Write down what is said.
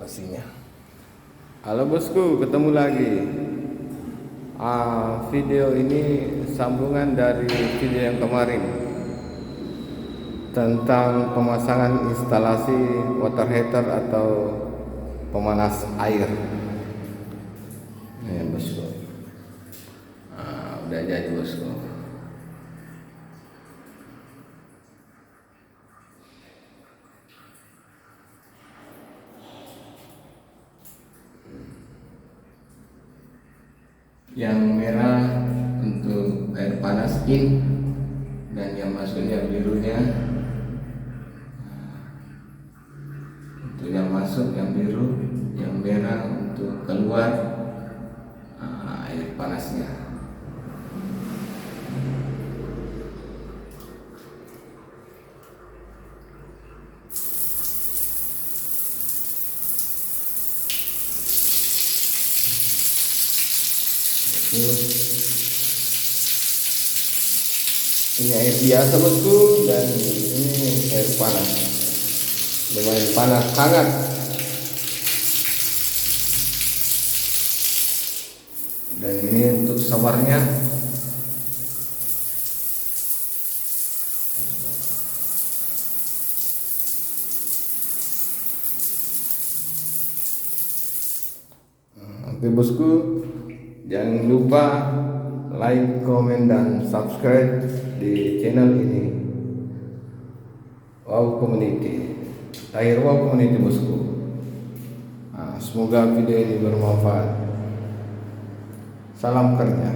lokasinya. Halo bosku, ketemu lagi. Video ini sambungan dari video yang kemarin tentang pemasangan instalasi water heater atau pemanas air. Nih bosku, udah jadi bosku. Yang merah untuk air panas in, dan yang masuknya birunya. Untuk yang masuk yang biru, yang merah untuk keluar air panasnya. Ini air biasa bosku, dan ini air panas, lumayan panas, hangat. Dan ini untuk showernya. Oke bosku, jangan lupa like, komen, dan subscribe di channel ini, Wow Community, Air Wow Community bosku. Semoga video ini bermanfaat. Salam kerja.